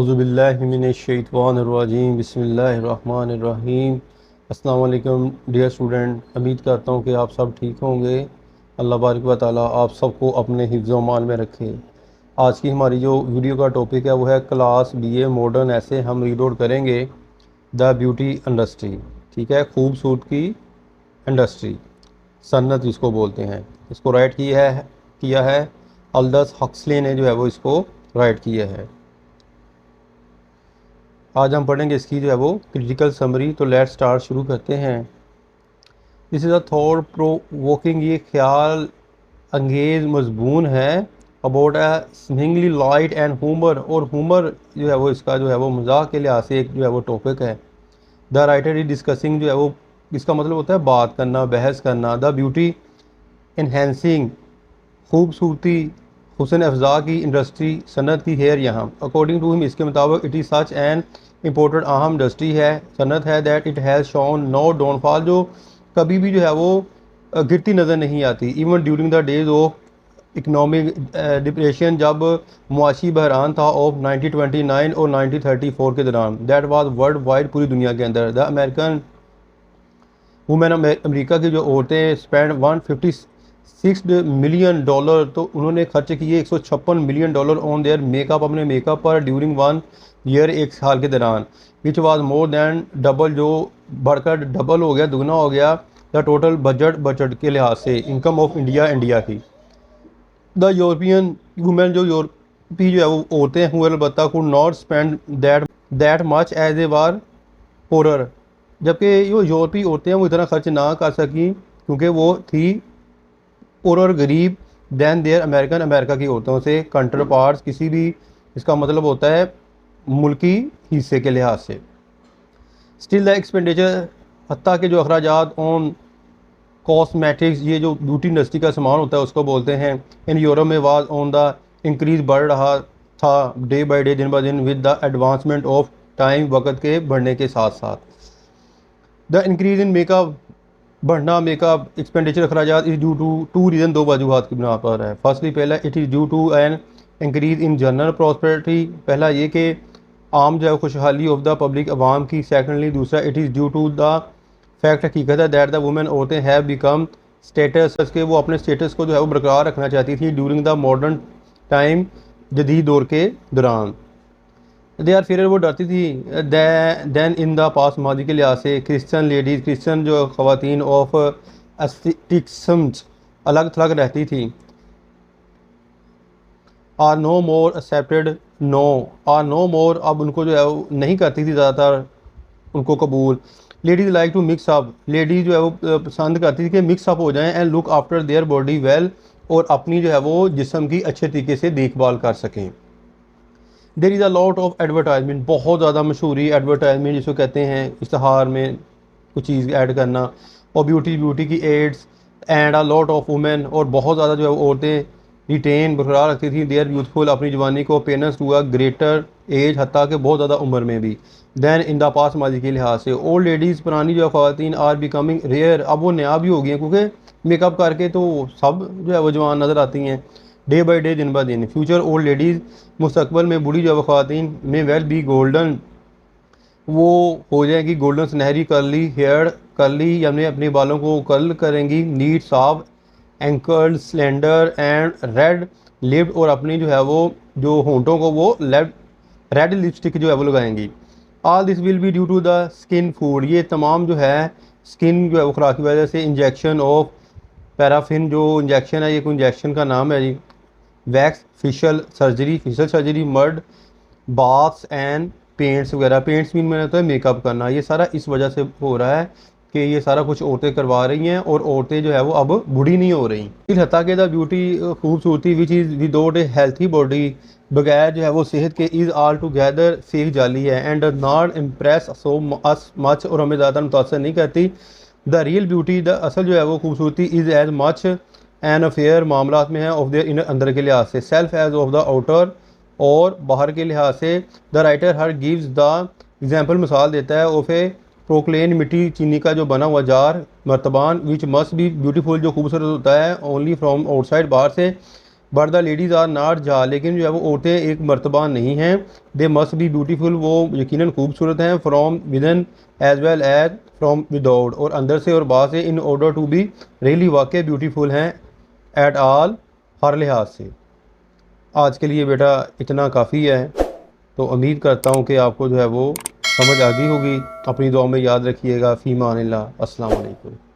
औज़ुबिल्लाहिमिनश्शैतानिर्रजीम बिस्मिल्लाहिर्रहमानिर्रहीम। अस्सलाम वालेकुम डियर स्टूडेंट, उम्मीद करता हूँ कि आप सब ठीक होंगे। अल्लाह बारिक व तआला आप सबको अपने हिफ्ज़ व अमान में रखे। आज की हमारी जो वीडियो का टॉपिक है वो है क्लास बीए मॉडर्न ऐसे। हम रीड आउट करेंगे द ब्यूटी इंडस्ट्री। ठीक है, खूबसूरत की इंडस्ट्री, सन्नत जिसको बोलते हैं। इसको राइट किया है अल्दस हक्सले ने, जो है वो इसको राइट किया है। आज हम पढ़ेंगे इसकी जो है वो क्रिटिकल समरी। तो लेट स्टार्ट, शुरू करते हैं। This is a thought provoking, ये ख्याल अंगेज मजबून है। About a swingly light and humor, और humor जो है वो इसका जो है वो मजाक के लिहाज से एक जो है वो टॉपिक है। द राइटर इज डिस्कसिंग, जो है वो इसका मतलब होता है बात करना, बहस करना। द ब्यूटी इन्हेंसिंग, खूबसूरती हुसन अफजा की इंडस्ट्री, सनत की हेयर यहाँ। अकॉर्डिंग टू हिम, इसके मुताबिक it is such an important अहम इंडस्ट्री है, सनत है, that it has shown no downfall, जो कभी भी जो है वो गिरती नज़र नहीं आती। Even during the days of economic depression, जब मुआशी बहरान था ऑफ 1929 और 1934 के दौरान। दैट वाज वर्ल्ड वाइड, पूरी दुनिया के अंदर। द अमेरिकन वुमेन, अमेरिका की जो औरतें स्पेंड 156 मिलियन डॉलर, तो उन्होंने खर्च किए 156 million dollar on their makeup, अपने मेकअप पर, ड्यूरिंग 1 ईयर, एक साल के दौरान। Which was more than double, जो बढ़कर डबल हो गया, दुगना हो गया। द टोटल बजट के लिहाज से, इनकम ऑफ इंडिया की। द यूरोपियन वुमेन, जो यूरोपी जो है वो औरतें हुए, अलबत्ता could not spend that much as a war poorer, जबकि जो यूरोपी औरतें हैं वो इतना खर्च ना कर सकी क्योंकि वो थी और गरीब दैन देयर अमेरिकन, अमेरिका की औरतों से कंट्र पार्ट्स, किसी भी, इसका मतलब होता है मुल्की हिस्से के लिहाज से। स्टिल द एक्सपेंडिचर, हत्ता के जो अखराजात ऑन कॉस्मेटिक्स, ये जो ब्यूटी इंडस्ट्री का सामान होता है उसको बोलते हैं, इन यूरोप में वाज ऑन द इंक्रीज, बढ़ रहा था डे बाई डे, दिन ब दिन, with the advancement of time, वक़्त के बढ़ने के साथ साथ। द इंक्रीज इन मेकअप, बढ़ना मेकअप एक्सपेंडिचर अखराजात, इज ड्यू टू रीज़न, दो वजूहत की बिना पर है। फर्स्टली, पहला, it is due to an increase in general prosperity, पहला ये कि आम जो है खुशहाली ऑफ द पब्लिक, अवाम की। सेकेंडली, दूसरा, it is due to the fact, हकीकत है, दैट द वुमेन, औरतें हैव बिकम स्टेटस, के वो अपने स्टेटस को जो है वो बरकरार रखना चाहती थी ड्यूरिंग द मॉडर्न टाइम, जदीद दौर के दौरान। दे आर फिर, वो डरती थी दैन इन द पास, माजी के लिहाज से। क्रिश्चियन लेडीज़, क्रिश्चियन जो ख़वातीन ऑफ एस्थेटिक्स, अलग थलग रहती थी। Are no more accepted, no are no more, अब उनको जो है वो नहीं करती थी ज़्यादातर उनको कबूल। Ladies like to mix up, ladies जो है वो पसंद करती थी कि मिक्स अप हो जाएं, and look after their body well, और अपनी जो है वो जिस्म की अच्छे तरीके से देखभाल कर सकें। There is a lot of advertisement, बहुत ज़्यादा मशहूरी एडवर्टाइजमेंट जिसको कहते हैं, इश्तहार में कुछ चीज़ ऐड करना, और ब्यूटी की ads, and a lot of women, और बहुत ज़्यादा जो है वो औरतें रिटेन, बरकरार रखती थी देयर यूथफुल, अपनी जवानी को, penance to a greater age, हत्ता के बहुत ज़्यादा उम्र में भी। दैन इन द पास, माजी के लिहाज से। ओल्ड लेडीज़, पुरानी जो ख़वातीन, आर बिकमिंग रेयर, अब वो नया भी हो गई हैं क्योंकि मेकअप करके तो सब जो है वो जवान नज़र आती हैं डे बाई डे, दिन ब दिन। फ्यूचर ओल्ड लेडीज़, मुस्तकबल में बूढ़ी जो ख़वातीन, में वेल बी गोल्डन, वो हो जाएगी गोल्डन, सुनहरी, कर्ली हेयर, कर्ली यानी अपने बालों को कर्ल करेंगी, नीट, साफ, ankle, slender and red lipped, और अपनी जो है वो जो होंठों को वो रेड लिपस्टिक जो है वो लगाएंगी। All this will be due to the skin food, ये तमाम जो है स्किन जो है वो खुराक की वजह से। इंजेक्शन ऑफ पैराफिन, जो इंजेक्शन है, ये कोई इंजेक्शन का नाम है जी। Wax, facial surgery, mud baths and paints वगैरह, पेंट्स भी मैंने तो है मेकअप करना, ये सारा इस वजह से हो रहा है कि ये सारा कुछ औरतें करवा रही हैं, और औरतें जो है वो अब बूढ़ी नहीं हो रही। फिर हत्ता के द ब्यूटी, खूबसूरती, which is without A healthy body, बगैर जो है वो सेहत के, इज़ आल टुगेदर फेक, जाली है, and not impress so much, और हमें ज़्यादा मुतासर नहीं करती। द रियल ब्यूटी, द असल जो है वो खूबसूरती, is as much an affair, मामलात में है, ऑफ देयर इनर, अंदर के लिहाज से, self as of the outer, और बाहर के लिहाज से। The writer her gives the example, मिसाल देता है, ऑफ ए प्रोक्लेन, मिट्टी चीनी का जो बना हुआ जार, मर्तबान, विच मस्ट बी ब्यूटीफुल, जो खूबसूरत होता है, ओनली फ्रॉम आउटसाइड, बाहर से, but the ladies are not जा, लेकिन जो है वो औरतें एक मर्तबा नहीं हैं। दे मस्ट बी ब्यूटीफुल, वो यकीनन खूबसूरत हैं। From within as well as from without, और अंदर से और बाहर से। In order to be really वाकई ब्यूटीफुल हैं एट ऑल, हर लिहाज से। आज के लिए बेटा इतना काफ़ी है। तो उम्मीद करता हूँ कि आपको जो है वो समझ आ गई होगी। अपनी दुआ में याद रखिएगा। फ़ीमान अल्लाह। अस्सलाम वालेकुम।